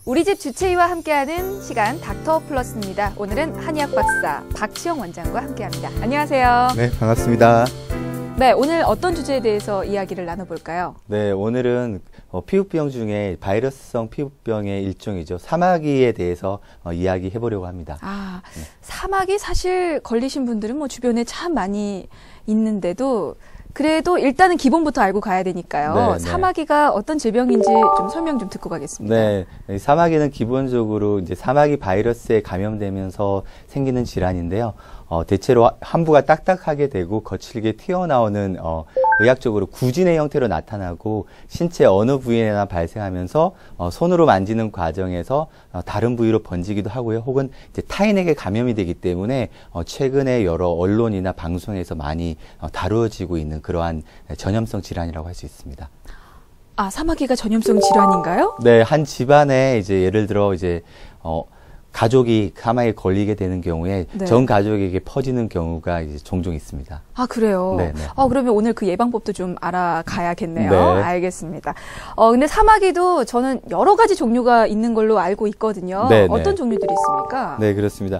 우리 집 주치의와 함께하는 시간 닥터 플러스입니다. 오늘은 한의학 박사 박시영 원장과 함께합니다. 안녕하세요. 네, 반갑습니다. 네, 오늘 어떤 주제에 대해서 이야기를 나눠볼까요? 네, 오늘은 피부병 중에 바이러스성 피부병의 일종이죠. 사마귀에 대해서 이야기해 보려고 합니다. 네. 사마귀 사실 걸리신 분들은 뭐 주변에 참 많이 있는데도 그래도 일단은 기본부터 알고 가야 되니까요. 네, 사마귀가 어떤 질병인지 좀 설명 좀 듣고 가겠습니다. 네, 사마귀는 기본적으로 이제 사마귀 바이러스에 감염되면서 생기는 질환인데요. 대체로 함부가 딱딱하게 되고 거칠게 튀어나오는 의학적으로 구진의 형태로 나타나고 신체 어느 부위에나 발생하면서 손으로 만지는 과정에서 다른 부위로 번지기도 하고요. 혹은 이제 타인에게 감염이 되기 때문에 최근에 여러 언론이나 방송에서 많이 다루어지고 있는 그러한 전염성 질환이라고 할 수 있습니다. 아, 사마귀가 전염성 질환인가요? 네, 한 집안에 이제 예를 들어 이제 가족이 사마귀에 걸리게 되는 경우에 네. 전 가족에게 퍼지는 경우가 이제 종종 있습니다. 아, 그래요? 네, 네. 그러면 오늘 그 예방법도 좀 알아가야겠네요. 네. 알겠습니다. 근데 사마귀도 저는 여러 가지 종류가 있는 걸로 알고 있거든요. 네, 어떤 네. 종류들이 있습니까? 네, 그렇습니다.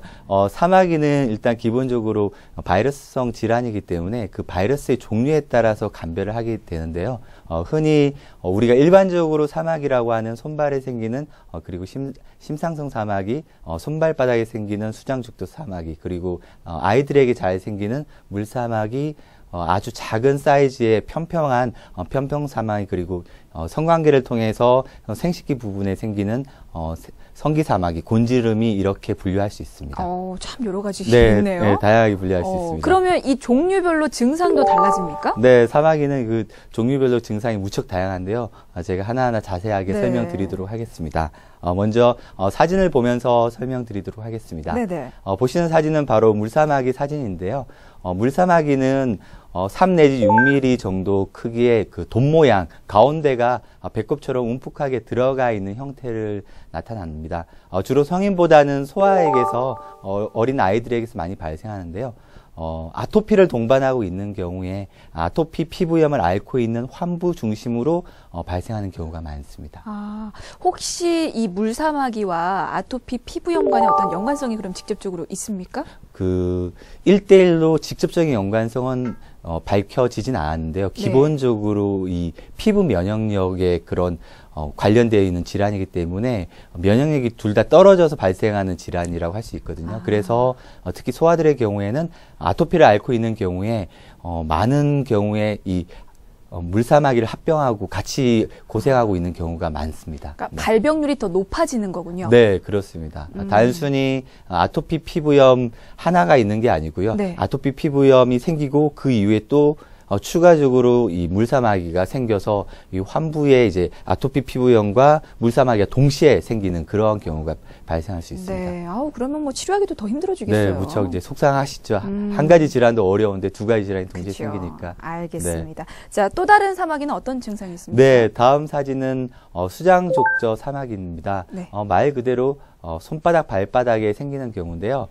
사마귀는 일단 기본적으로 바이러스성 질환이기 때문에 그 바이러스의 종류에 따라서 감별을 하게 되는데요. 흔히 우리가 일반적으로 사마귀라고 하는 손발에 생기는 그리고 심상성 사마귀, 손발바닥에 생기는 수장죽도 사마귀, 그리고 아이들에게 잘 생기는 물사마귀, 아주 작은 사이즈의 평평한 평평 사마귀, 그리고 성관계를 통해서 생식기 부분에 생기는 성기 사마귀, 곤지름이 이렇게 분류할 수 있습니다. 참 여러 가지 네, 있네요. 네, 다양하게 분류할 수 있습니다. 그러면 이 종류별로 증상도 달라집니까? 네, 사마귀는 그 종류별로 증상이 무척 다양한데요. 제가 하나하나 자세하게 네. 설명드리도록 하겠습니다. 먼저 사진을 보면서 설명드리도록 하겠습니다. 네네. 보시는 사진은 바로 물사마귀 사진인데요. 물사마귀는 3 내지 6mm 정도 크기의 그 돈 모양, 가운데가 배꼽처럼 움푹하게 들어가 있는 형태를 나타납니다. 주로 성인보다는 소아에게서 어린 아이들에게서 많이 발생하는데요. 아토피를 동반하고 있는 경우에 아토피 피부염을 앓고 있는 환부 중심으로 발생하는 경우가 많습니다. 혹시 이 물사마귀와 아토피 피부염간의 어떤 연관성이 그럼 직접적으로 있습니까? 1대1로 직접적인 연관성은 밝혀지진 않았는데요. 기본적으로 이 피부 면역력에 그런 관련되어 있는 질환이기 때문에 면역력이 둘 다 떨어져서 발생하는 질환이라고 할 수 있거든요. 그래서 특히 소아들의 경우에는 아토피를 앓고 있는 경우에 많은 경우에 이 물사마귀를 합병하고 같이 고생하고 있는 경우가 많습니다. 그러니까 네. 발병률이 더 높아지는 거군요. 네, 그렇습니다. 단순히 아토피 피부염 하나가 있는 게 아니고요. 네. 아토피 피부염이 생기고 그 이후에 또 추가적으로 이 물사마귀가 생겨서 이 환부에 이제 아토피 피부염과 물사마귀가 동시에 생기는 그러한 경우가 발생할 수 있습니다. 네, 그러면 뭐 치료하기도 더 힘들어지겠어요. 네, 무척 이제 속상하시죠. 한 가지 질환도 어려운데 두 가지 질환이 동시에 그렇죠. 생기니까. 알겠습니다. 네. 자, 또 다른 사마귀는 어떤 증상이 있습니까? 네, 다음 사진은 수장족저 사마귀입니다. 네. 말 그대로 손바닥, 발바닥에 생기는 경우인데요.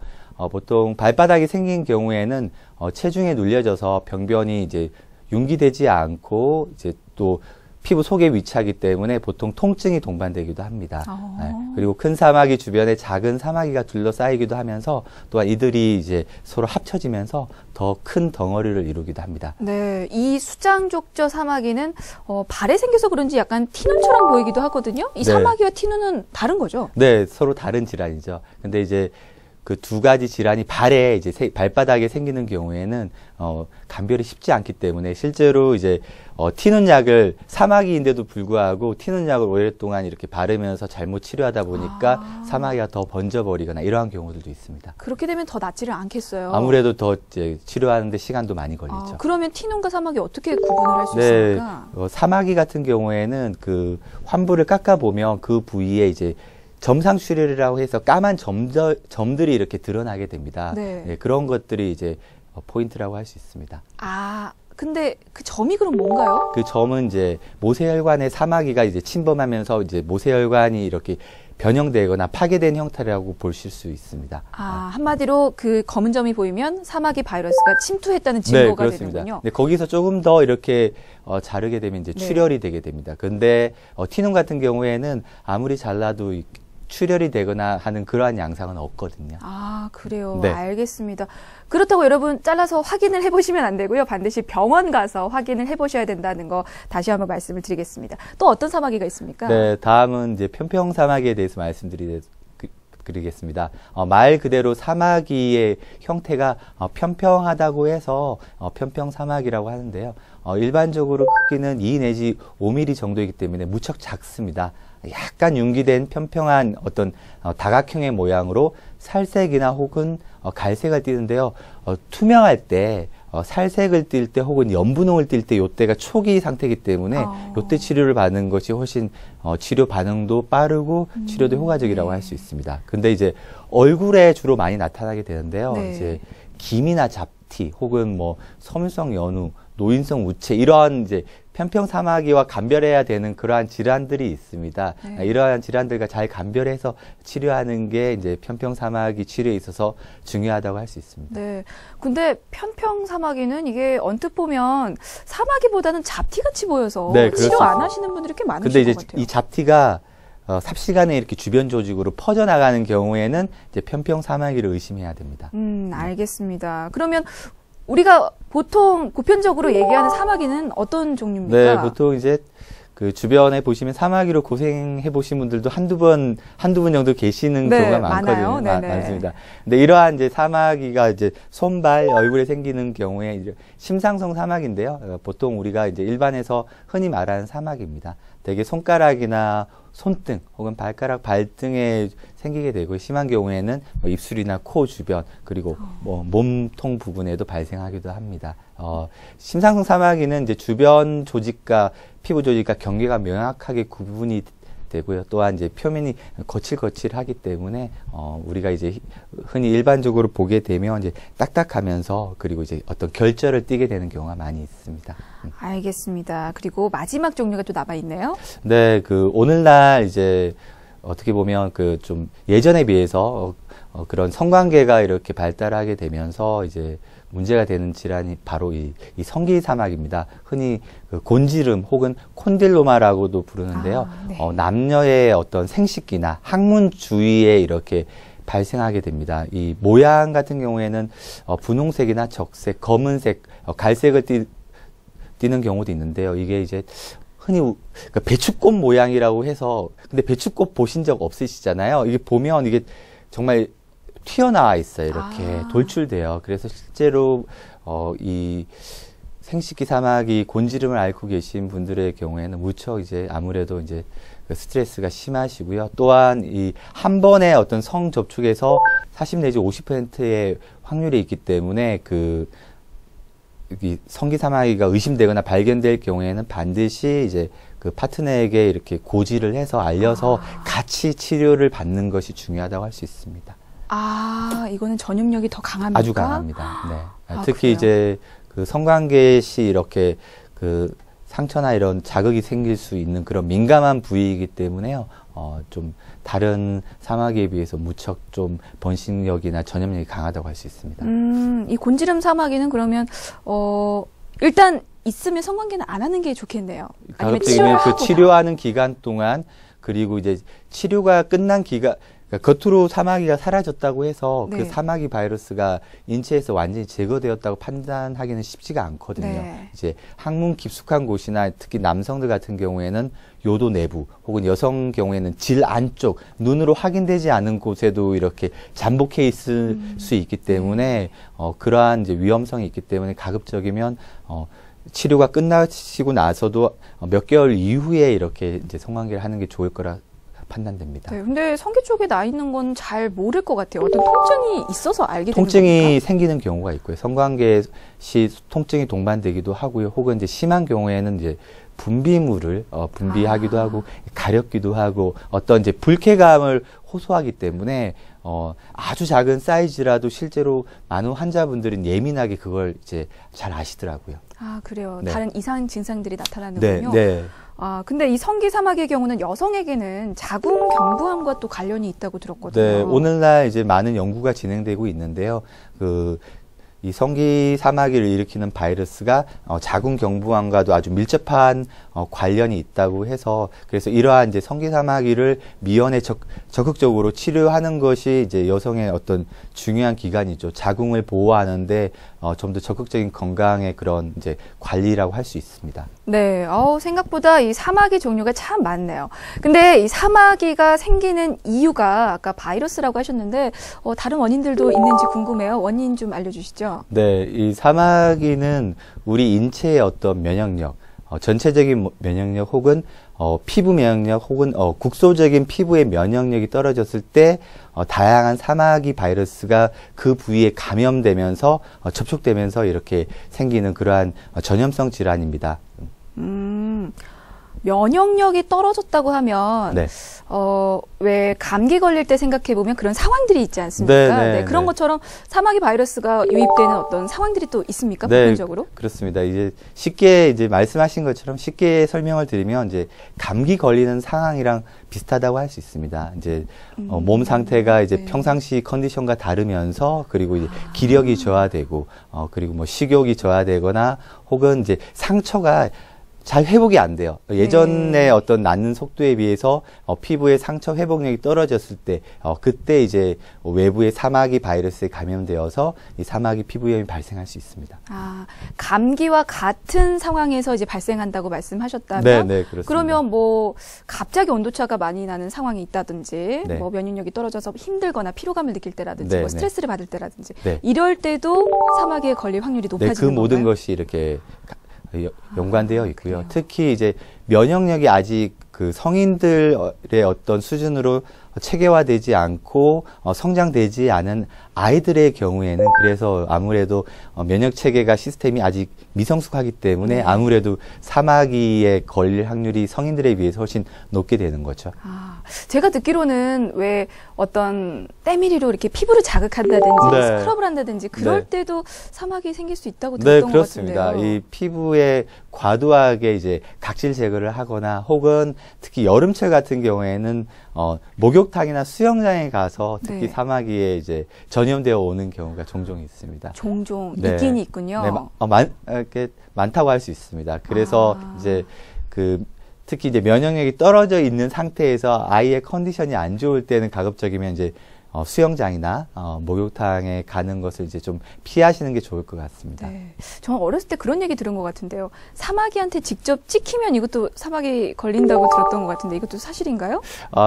보통 발바닥이 생긴 경우에는 체중에 눌려져서 병변이 이제 융기되지 않고 이제 또 피부 속에 위치하기 때문에 보통 통증이 동반되기도 합니다. 네. 그리고 큰 사마귀 주변에 작은 사마귀가 둘러싸이기도 하면서 또한 이들이 이제 서로 합쳐지면서 더 큰 덩어리를 이루기도 합니다. 네, 이 수장족저 사마귀는 발에 생겨서 그런지 약간 티눈처럼 보이기도 하거든요. 이 네. 사마귀와 티눈은 다른 거죠? 네, 서로 다른 질환이죠. 근데 이제 그 두 가지 질환이 발에 이제 발바닥에 생기는 경우에는 감별이 쉽지 않기 때문에 실제로 이제 티눈 약을 사마귀인데도 불구하고 티눈 약을 오랫동안 이렇게 바르면서 잘못 치료하다 보니까 사마귀가 더 번져버리거나 이러한 경우들도 있습니다. 그렇게 되면 더 낫지를 않겠어요. 아무래도 더 이제 치료하는데 시간도 많이 걸리죠. 그러면 티눈과 사마귀 어떻게 구분을 할 수 네, 있습니까? 사마귀 같은 경우에는 그 환부를 깎아 보면 그 부위에 이제 점상출혈이라고 해서 까만 점들이 이렇게 드러나게 됩니다. 네. 네, 그런 것들이 이제 포인트라고 할 수 있습니다. 근데 그 점이 그럼 뭔가요? 그 점은 이제 모세혈관의 사마귀가 이제 침범하면서 이제 모세혈관이 이렇게 변형되거나 파괴된 형태라고 보실 수 있습니다. 한마디로 그 검은 점이 보이면 사마귀 바이러스가 침투했다는 증거가 되는군요. 네, 거기서 조금 더 이렇게 자르게 되면 이제 출혈이 되게 됩니다. 근데 티눈 같은 경우에는 아무리 잘라도 출혈이 되거나 하는 그러한 양상은 없거든요. 아, 그래요. 네. 알겠습니다. 그렇다고 여러분 잘라서 확인을 해보시면 안 되고요. 반드시 병원 가서 확인을 해보셔야 된다는 거 다시 한번 말씀을 드리겠습니다. 또 어떤 사마귀가 있습니까? 네, 다음은 이제 편평 사마귀에 대해서 말씀드리겠습니다. 말 그대로 사마귀의 형태가 편평하다고 해서 편평 사마귀라고 하는데요. 일반적으로 크기는 2 내지 5mm 정도이기 때문에 무척 작습니다. 약간 융기된 편평한 어떤 다각형의 모양으로 살색이나 혹은 갈색을 띠는데요. 투명할 때 살색을 띌 때 혹은 연분홍을 띌 때 이때가 초기 상태이기 때문에 이때 치료를 받는 것이 훨씬 치료 반응도 빠르고 치료도 효과적이라고 할 수 있습니다. 근데 이제 얼굴에 주로 많이 나타나게 되는데요. 네. 이제 김이나 잡티 혹은 뭐 섬유성 연우, 노인성 우체 이러한 이제 편평 사마귀와 감별해야 되는 그러한 질환들이 있습니다. 네. 이러한 질환들과 잘 감별해서 치료하는 게 이제 편평 사마귀 치료에 있어서 중요하다고 할 수 있습니다. 네. 근데 편평 사마귀는 이게 언뜻 보면 사마귀보다는 잡티같이 보여서 네, 치료 그렇습니다. 안 하시는 분들이 꽤 근데 많으신 이제 것 같아요. 이 잡티가 삽시간에 이렇게 주변 조직으로 퍼져나가는 경우에는 이제 편평 사마귀를 의심해야 됩니다. 알겠습니다. 그러면 우리가 보통 보편적으로 얘기하는 사마귀는 어떤 종류입니까? 네, 보통 이제 그 주변에 보시면 사마귀로 고생해 보신 분들도 한두 분 정도 계시는 네, 경우가 많아요. 많거든요. 네네. 많습니다. 근데 이러한 이제 사마귀가 이제 손발, 얼굴에 생기는 경우에 이제 심상성 사마귀인데요. 보통 우리가 이제 일반에서 흔히 말하는 사마귀입니다. 대개 손가락이나 손등 혹은 발가락, 발등에 생기게 되고 심한 경우에는 뭐 입술이나 코 주변 그리고 뭐 몸통 부분에도 발생하기도 합니다. 심상성 사마귀는 이제 주변 조직과 피부 조직과 경계가 명확하게 구분이 되고요. 또한 이제 표면이 거칠거칠하기 때문에 우리가 이제 흔히 일반적으로 보게 되면 이제 딱딱하면서 그리고 이제 어떤 결절을 띠게 되는 경우가 많이 있습니다. 알겠습니다. 그리고 마지막 종류가 또 남아 있네요. 네, 그 오늘날 이제 어떻게 보면 그 좀 예전에 비해서 그런 성관계가 이렇게 발달하게 되면서 이제 문제가 되는 질환이 바로 이 성기 사마귀입니다. 흔히 그 곤지름 혹은 콘딜로마라고도 부르는데요. 네. 남녀의 어떤 생식기나 항문 주위에 이렇게 발생하게 됩니다. 이 모양 같은 경우에는 분홍색이나 적색, 검은색, 갈색을 띠는 경우도 있는데요. 이게 이제 흔히 그러니까 배추꽃 모양이라고 해서 근데 배추꽃 보신 적 없으시잖아요. 이게 보면 이게 정말 튀어나와 있어요. 이렇게 돌출돼요. 그래서 실제로 이 생식기 사마귀 곤지름을 앓고 계신 분들의 경우에는 무척 이제 아무래도 이제 그 스트레스가 심하시고요. 또한 이 한 번의 어떤 성 접촉에서 40 내지 50%의 확률이 있기 때문에 이 성기 사마귀가 의심되거나 발견될 경우에는 반드시 이제 그 파트너에게 이렇게 고지를 해서 알려서 같이 치료를 받는 것이 중요하다고 할 수 있습니다. 이거는 전염력이 더 강합니까? 아주 강합니다. 네. 특히 그래요? 이제 그 성관계 시 이렇게 그 상처나 이런 자극이 생길 수 있는 그런 민감한 부위이기 때문에요. 좀 다른 사마귀에 비해서 무척 좀 번식력이나 전염력이 강하다고 할 수 있습니다. 이 곤지름 사마귀는 그러면 일단 있으면 성관계는 안 하는 게 좋겠네요. 아니면 가급적이면 그 하거나. 치료하는 기간 동안 그리고 이제 치료가 끝난 기간 그러니까 겉으로 사마귀가 사라졌다고 해서 네. 그 사마귀 바이러스가 인체에서 완전히 제거되었다고 판단하기는 쉽지가 않거든요. 네. 이제 항문 깊숙한 곳이나 특히 남성들 같은 경우에는 요도 내부 혹은 여성 경우에는 질 안쪽 눈으로 확인되지 않은 곳에도 이렇게 잠복해 있을 수 있기 때문에 그러한 이제 위험성이 있기 때문에 가급적이면 치료가 끝나시고 나서도 몇 개월 이후에 이렇게 이제 성관계를 하는 게 좋을 거라 판단됩니다. 네, 근데 성기 쪽에 나 있는 건 잘 모를 것 같아요. 어떤 통증이 있어서 알게 되는 통증이 겁니까? 생기는 경우가 있고요. 성관계 시 통증이 동반되기도 하고요. 혹은 이제 심한 경우에는 이제 분비물을 분비하기도 하고 가렵기도 하고 어떤 이제 불쾌감을 호소하기 때문에 아주 작은 사이즈라도 실제로 많은 환자분들은 예민하게 그걸 이제 잘 아시더라고요. 그래요. 네. 다른 이상 증상들이 나타나는군요. 네. 근데 이 성기 사마귀의 경우는 여성에게는 자궁 경부암과 또 관련이 있다고 들었거든요. 네, 오늘날 이제 많은 연구가 진행되고 있는데요. 이 성기 사마귀를 일으키는 바이러스가 자궁 경부암과도 아주 밀접한 관련이 있다고 해서 그래서 이러한 이제 성기사마귀를 미연에 적극적으로 치료하는 것이 이제 여성의 어떤 중요한 기관이죠. 자궁을 보호하는데 좀 더 적극적인 건강의 그런 이제 관리라고 할 수 있습니다. 네, 생각보다 이 사마귀 종류가 참 많네요. 근데 이 사마귀가 생기는 이유가 아까 바이러스라고 하셨는데 다른 원인들도 있는지 궁금해요. 원인 좀 알려주시죠. 네, 이 사마귀는 우리 인체의 어떤 면역력, 전체적인 면역력 혹은 피부 면역력 혹은 국소적인 피부의 면역력이 떨어졌을 때 다양한 사마귀 바이러스가 그 부위에 감염되면서 접촉되면서 이렇게 생기는 그러한 전염성 질환입니다. 면역력이 떨어졌다고 하면 네. 왜 감기 걸릴 때 생각해 보면 그런 상황들이 있지 않습니까? 네, 그런 것처럼 사마귀 바이러스가 유입되는 어떤 상황들이 또 있습니까? 보편적으로? 그렇습니다. 이제 쉽게 이제 말씀하신 것처럼 쉽게 설명을 드리면 이제 감기 걸리는 상황이랑 비슷하다고 할 수 있습니다. 이제 몸 상태가 이제 네. 평상시 컨디션과 다르면서 그리고 이제 기력이 저하되고 그리고 뭐 식욕이 저하되거나 혹은 이제 상처가 잘 회복이 안 돼요. 예전에 네. 어떤 낫는 속도에 비해서 피부의 상처 회복력이 떨어졌을 때 그때 이제 외부의 사마귀 바이러스에 감염되어서 이 사마귀 피부염이 발생할 수 있습니다. 감기와 같은 상황에서 이제 발생한다고 말씀하셨다면 네, 그렇습니다. 그러면 뭐 갑자기 온도차가 많이 나는 상황이 있다든지 네. 뭐 면역력이 떨어져서 힘들거나 피로감을 느낄 때라든지 네, 뭐 네. 스트레스를 받을 때라든지 네. 이럴 때도 사마귀에 걸릴 확률이 네, 높아지는 그 모든 건가요? 것이 이렇게 연관되어 있고요. 그래요. 특히 이제 면역력이 아직 그 성인들의 어떤 수준으로 체계화되지 않고 성장되지 않은 아이들의 경우에는 그래서 아무래도 면역 체계가 시스템이 아직 미성숙하기 때문에 네. 아무래도 사마귀에 걸릴 확률이 성인들에 비해서 훨씬 높게 되는 거죠. 제가 듣기로는 왜 어떤 때밀이로 이렇게 피부를 자극한다든지 네. 스크럽을 한다든지 그럴 네. 때도 사마귀 생길 수 있다고 네, 들었던 것 그렇습니다. 같은데요. 이 피부에 과도하게 이제 각질 제거를 하거나 혹은 특히 여름철 같은 경우에는 목욕탕이나 수영장에 가서 특히 네. 사마귀에 이제 전염되어 오는 경우가 종종 있습니다. 종종 네. 있긴 있군요. 네, 이렇게 많다고 할 수 있습니다. 그래서 이제 특히 이제 면역력이 떨어져 있는 상태에서 아이의 컨디션이 안 좋을 때는 가급적이면 이제 수영장이나 목욕탕에 가는 것을 이제 좀 피하시는 게 좋을 것 같습니다. 네. 저는 어렸을 때 그런 얘기 들은 것 같은데요. 사마귀한테 직접 찍히면 이것도 사마귀 걸린다고 들었던 것 같은데 이것도 사실인가요?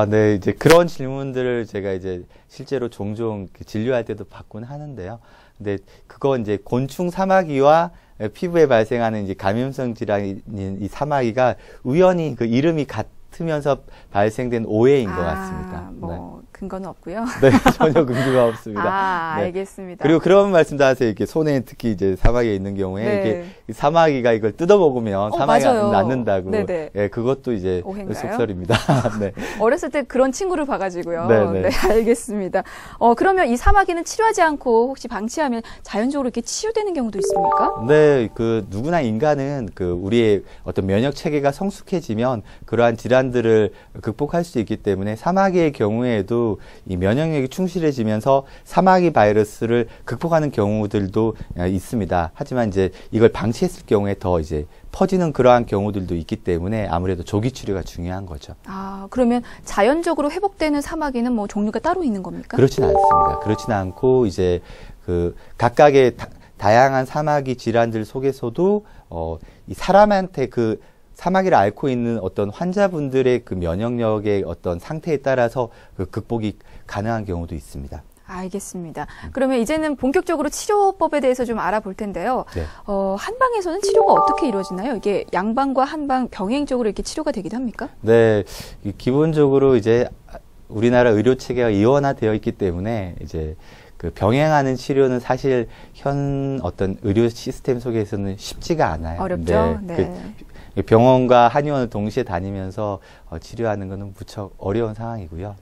네, 이제 그런 질문들을 제가 이제 실제로 종종 진료할 때도 받곤 하는데요. 근데 그거 이제 곤충 사마귀와 피부에 발생하는 이제 감염성 질환인 이 사마귀가 우연히 그 이름이 같으면서 발생된 오해인 것 같습니다. 뭐 근거는 없고요. 네, 전혀 근거가 없습니다. 네. 알겠습니다. 그리고 그런 말씀도 하세요. 이렇게 손에 특히 이제 사마귀가 있는 경우에 네. 이렇게 사마귀가 이걸 뜯어먹으면 사마귀가 맞아요. 낳는다고. 네네. 예, 그것도 이제 오해인가요? 속설입니다. 네. 어렸을 때 그런 친구를 봐가지고요. 네네. 네, 알겠습니다. 그러면 이 사마귀는 치료하지 않고 혹시 방치하면 자연적으로 이렇게 치유되는 경우도 있습니까? 네, 누구나 인간은 우리의 어떤 면역 체계가 성숙해지면 그러한 질환들을 극복할 수 있기 때문에 사마귀의 경우에도 이 면역력이 충실해지면서 사마귀 바이러스를 극복하는 경우들도 있습니다. 하지만 이제 이걸 방치했을 경우에 더 이제 퍼지는 그러한 경우들도 있기 때문에 아무래도 조기 치료가 중요한 거죠. 그러면 자연적으로 회복되는 사마귀는 뭐 종류가 따로 있는 겁니까? 그렇지는 않습니다. 그렇지는 않고 이제 각각의 다양한 사마귀 질환들 속에서도 이 사람한테 사마귀를 앓고 있는 어떤 환자분들의 면역력의 어떤 상태에 따라서 극복이 가능한 경우도 있습니다. 알겠습니다. 그러면 이제는 본격적으로 치료법에 대해서 좀 알아볼 텐데요. 네. 한방에서는 치료가 어떻게 이루어지나요? 이게 양방과 한방 병행적으로 이렇게 치료가 되기도 합니까? 네, 기본적으로 이제 우리나라 의료 체계가 이원화되어 있기 때문에 이제 병행하는 치료는 사실 현 어떤 의료 시스템 속에서는 쉽지가 않아요. 어렵죠. 네. 병원과 한의원을 동시에 다니면서 치료하는 것은 무척 어려운 상황이고요.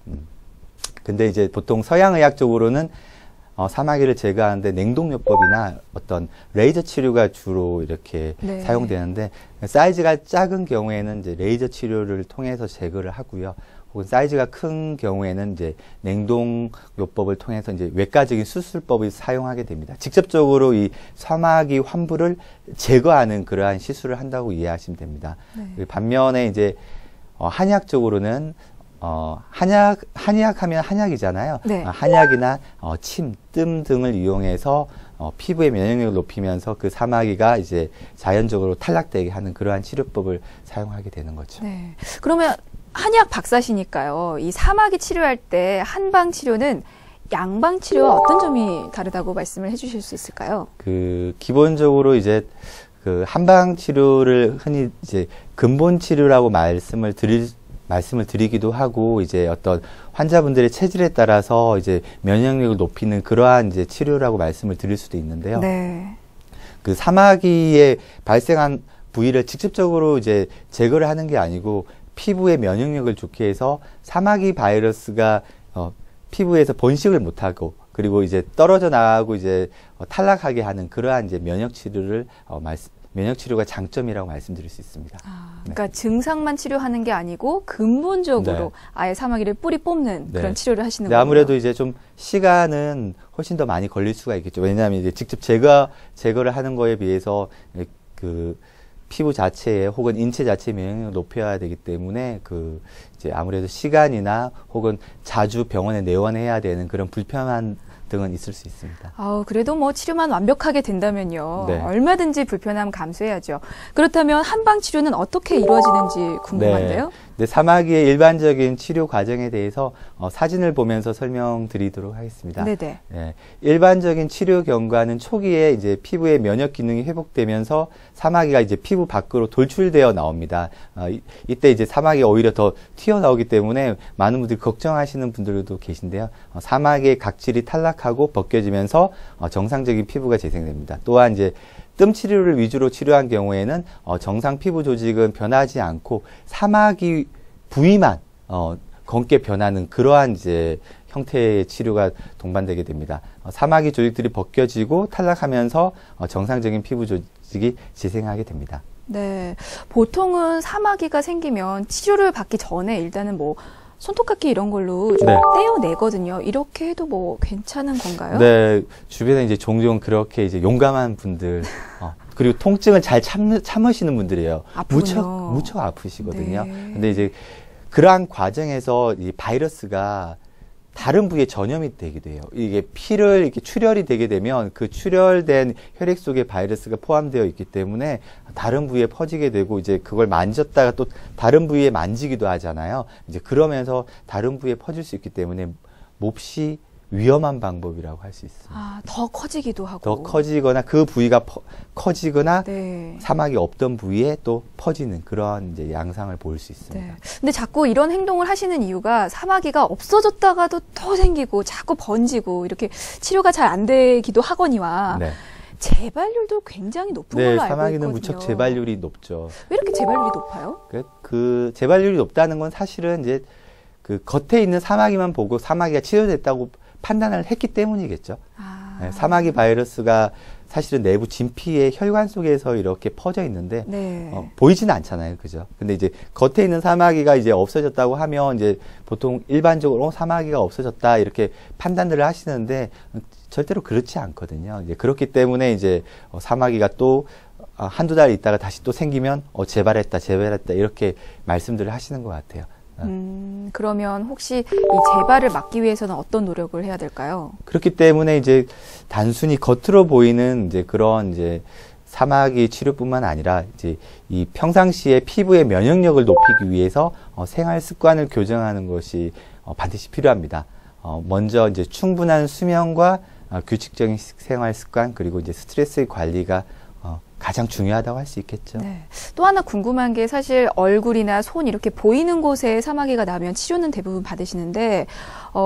근데 이제 보통 서양의학 쪽으로는 사마귀를 제거하는데 냉동요법이나 어떤 레이저 치료가 주로 이렇게 네. 사용되는데 사이즈가 작은 경우에는 이제 레이저 치료를 통해서 제거를 하고요. 혹은 사이즈가 큰 경우에는 이제 냉동요법을 통해서 이제 외과적인 수술법을 사용하게 됩니다. 직접적으로 이 사마귀 환부를 제거하는 그러한 시술을 한다고 이해하시면 됩니다. 네. 반면에 이제 한의학적으로는 한의학하면 한약이잖아요. 네. 한약이나 침, 뜸 등을 이용해서 피부의 면역력을 높이면서 그 사마귀가 이제 자연적으로 탈락되게 하는 그러한 치료법을 사용하게 되는 거죠. 네. 그러면 한의학 박사시니까요. 이 사마귀 치료할 때 한방 치료는 양방 치료와 어떤 점이 다르다고 말씀을 해주실 수 있을까요? 기본적으로 이제 한방 치료를 흔히 이제 근본 치료라고 말씀을 드리기도 하고, 이제 어떤 환자분들의 체질에 따라서 이제 면역력을 높이는 그러한 이제 치료라고 말씀을 드릴 수도 있는데요. 네. 그 사마귀에 발생한 부위를 직접적으로 이제 제거를 하는 게 아니고, 피부의 면역력을 좋게 해서 사마귀 바이러스가 피부에서 번식을 못하고, 그리고 이제 떨어져 나가고 이제 탈락하게 하는 그러한 이제 면역 치료가 장점이라고 말씀드릴 수 있습니다. 그러니까 증상만 치료하는 게 아니고 근본적으로 네. 아예 사마귀를 뿌리 뽑는 네. 그런 치료를 하시는 거예요. 아무래도 이제 좀 시간은 훨씬 더 많이 걸릴 수가 있겠죠. 왜냐하면 이제 직접 제거를 하는 거에 비해서 피부 자체에 혹은 인체 자체의 면역력을 높여야 되기 때문에 이제 아무래도 시간이나 혹은 자주 병원에 내원해야 되는 그런 불편한 등은 있을 수 있습니다. 그래도 뭐 치료만 완벽하게 된다면요. 네. 얼마든지 불편함 감수해야죠. 그렇다면 한방 치료는 어떻게 이루어지는지 궁금한데요. 네, 사마귀의 일반적인 치료 과정에 대해서 사진을 보면서 설명드리도록 하겠습니다. 네네. 네, 일반적인 치료 경과는 초기에 이제 피부의 면역 기능이 회복되면서 사마귀가 이제 피부 밖으로 돌출되어 나옵니다. 이때 이제 사마귀가 오히려 더 튀어나오기 때문에 많은 분들이 걱정하시는 분들도 계신데요. 사마귀의 각질이 탈락하고 벗겨지면서 정상적인 피부가 재생됩니다. 또한 이제 뜸 치료를 위주로 치료한 경우에는 정상 피부 조직은 변하지 않고 사마귀 부위만 검게 변하는 그러한 이제 형태의 치료가 동반되게 됩니다. 사마귀 조직들이 벗겨지고 탈락하면서 정상적인 피부 조직이 재생하게 됩니다. 네, 보통은 사마귀가 생기면 치료를 받기 전에 일단은 뭐 손톱깎이 이런 걸로 좀 네. 떼어내거든요. 이렇게 해도 뭐 괜찮은 건가요? 네, 주변에 이제 종종 그렇게 이제 용감한 분들, 그리고 통증을 잘 참으시는 분들이에요. 무척 아프시거든요. 네. 근데 이제 그러한 과정에서 이 바이러스가 다른 부위에 전염이 되기도 해요. 이게 피를 이렇게 출혈이 되게 되면 그 출혈된 혈액 속에 바이러스가 포함되어 있기 때문에 다른 부위에 퍼지게 되고, 이제 그걸 만졌다가 또 다른 부위에 만지기도 하잖아요. 이제 그러면서 다른 부위에 퍼질 수 있기 때문에 몹시 위험한 방법이라고 할 수 있습니다. 더 커지기도 하고. 더 커지거나 그 부위가 커지거나 네. 사마귀 없던 부위에 또 퍼지는 그런 이제 양상을 볼 수 있습니다. 네. 근데 자꾸 이런 행동을 하시는 이유가 사마귀가 없어졌다가도 더 생기고 자꾸 번지고 이렇게 치료가 잘 안 되기도 하거니와 네. 재발률도 굉장히 높은 걸로 알고 있거든요. 사마귀는 무척 재발률이 높죠. 왜 이렇게 재발률이 높아요? 그 재발률이 높다는 건 사실은 이제 그 겉에 있는 사마귀만 보고 사마귀가 치료됐다고 판단을 했기 때문이겠죠. 네, 사마귀 바이러스가 사실은 내부 진피의 혈관 속에서 이렇게 퍼져 있는데 네. 보이지는 않잖아요, 그죠? 근데 이제 겉에 있는 사마귀가 이제 없어졌다고 하면 이제 보통 일반적으로 사마귀가 없어졌다 이렇게 판단들을 하시는데 절대로 그렇지 않거든요. 이제 그렇기 때문에 이제 사마귀가 또 한두 달 있다가 다시 또 생기면 재발했다 이렇게 말씀들을 하시는 것 같아요. 그러면 혹시 이 재발을 막기 위해서는 어떤 노력을 해야 될까요? 그렇기 때문에 이제 단순히 겉으로 보이는 이제 그런 이제 사마귀 치료뿐만 아니라 이제 이 평상시에 피부의 면역력을 높이기 위해서 생활 습관을 교정하는 것이 반드시 필요합니다. 먼저 이제 충분한 수면과 규칙적인 생활 습관, 그리고 이제 스트레스 관리가 가장 중요하다고 할 수 있겠죠. 네. 또 하나 궁금한 게 사실 얼굴이나 손 이렇게 보이는 곳에 사마귀가 나면 치료는 대부분 받으시는데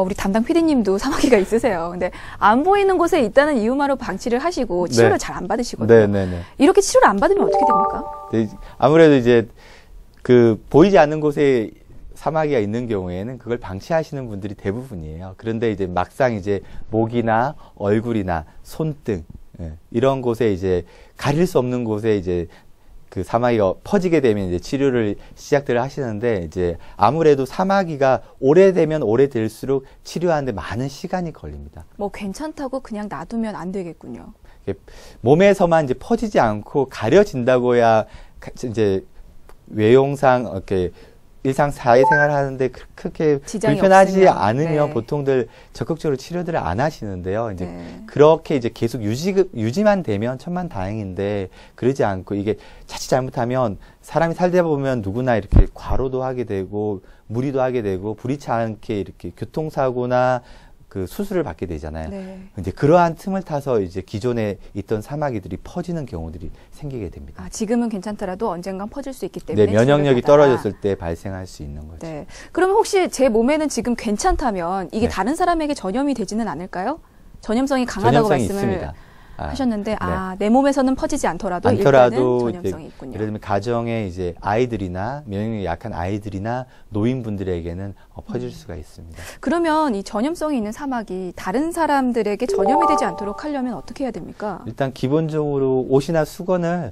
우리 담당 PD님도 사마귀가 있으세요. 근데 안 보이는 곳에 있다는 이유만으로 방치를 하시고 치료를 네. 잘 안 받으시거든요. 네. 이렇게 치료를 안 받으면 어떻게 됩니까? 네, 아무래도 이제 그 보이지 않는 곳에 사마귀가 있는 경우에는 그걸 방치하시는 분들이 대부분이에요. 그런데 이제 막상 이제 목이나 얼굴이나 손등 이런 곳에 이제 가릴 수 없는 곳에 이제 그 사마귀가 퍼지게 되면 이제 치료를 시작들을 하시는데 이제 아무래도 사마귀가 오래되면 오래될수록 치료하는데 많은 시간이 걸립니다. 뭐 괜찮다고 그냥 놔두면 안 되겠군요. 몸에서만 이제 퍼지지 않고 가려진다고야 이제 외용상 이렇게 일상 사회생활 하는데 그렇게 불편하지 없으면. 않으면 네. 보통들 적극적으로 치료들을 안 하시는데요. 이제 네. 그렇게 이제 계속 유지만 되면 천만다행인데 그러지 않고 이게 자칫 잘못하면 사람이 살다 보면 누구나 이렇게 과로도 하게 되고 무리도 하게 되고 불의치 않게 이렇게 교통사고나 그 수술을 받게 되잖아요. 네. 이제 그러한 틈을 타서 이제 기존에 있던 사마귀들이 퍼지는 경우들이 생기게 됩니다. 아, 지금은 괜찮더라도 언젠간 퍼질 수 있기 때문에 네, 면역력이 치료를 받아라. 떨어졌을 때 발생할 수 있는 거죠. 네. 그러면 혹시 제 몸에는 지금 괜찮다면 이게 네. 다른 사람에게 전염이 되지는 않을까요? 전염성이 강하다고 전염성이 말씀을 있습니다. 하셨는데, 네. 내 몸에서는 퍼지지 않더라도 일단은 전염성이 있군요. 예를 들면 가정에 이제 아이들이나 면역력이 약한 아이들이나 노인분들에게는 퍼질 수가 있습니다. 그러면 이 전염성이 있는 사마귀 다른 사람들에게 전염이 되지 않도록 하려면 어떻게 해야 됩니까? 일단 기본적으로 옷이나 수건을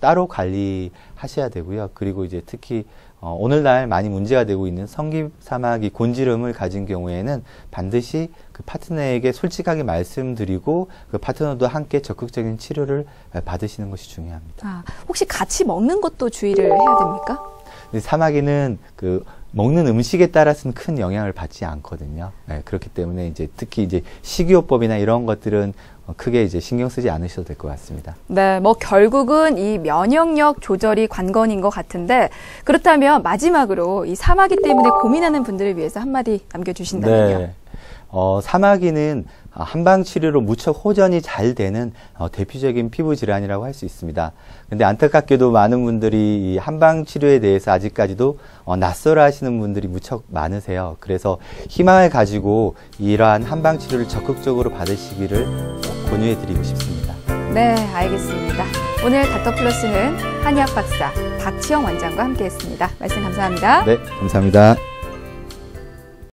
따로 관리하셔야 되고요. 그리고 이제 특히 오늘날 많이 문제가 되고 있는 성기 사마귀 곤지름을 가진 경우에는 반드시 그 파트너에게 솔직하게 말씀드리고 그 파트너도 함께 적극적인 치료를 받으시는 것이 중요합니다. 아, 혹시 같이 먹는 것도 주의를 해야 됩니까? 근데 사마귀는 그 먹는 음식에 따라서는 큰 영향을 받지 않거든요. 네, 그렇기 때문에 이제 특히 이제 식이요법이나 이런 것들은 크게 이제 신경 쓰지 않으셔도 될 것 같습니다. 네, 뭐 결국은 이 면역력 조절이 관건인 것 같은데 그렇다면 마지막으로 이 사마귀 때문에 고민하는 분들을 위해서 한마디 남겨주신다면요. 네. 사마귀는 한방 치료로 무척 호전이 잘 되는 대표적인 피부 질환이라고 할 수 있습니다. 근데 안타깝게도 많은 분들이 이 한방 치료에 대해서 아직까지도 낯설어 하시는 분들이 무척 많으세요. 그래서 희망을 가지고 이러한 한방 치료를 적극적으로 받으시기를 권유해 드리고 싶습니다. 네, 알겠습니다. 오늘 닥터플러스는 한의학 박사 박치영 원장과 함께했습니다. 말씀 감사합니다. 네, 감사합니다.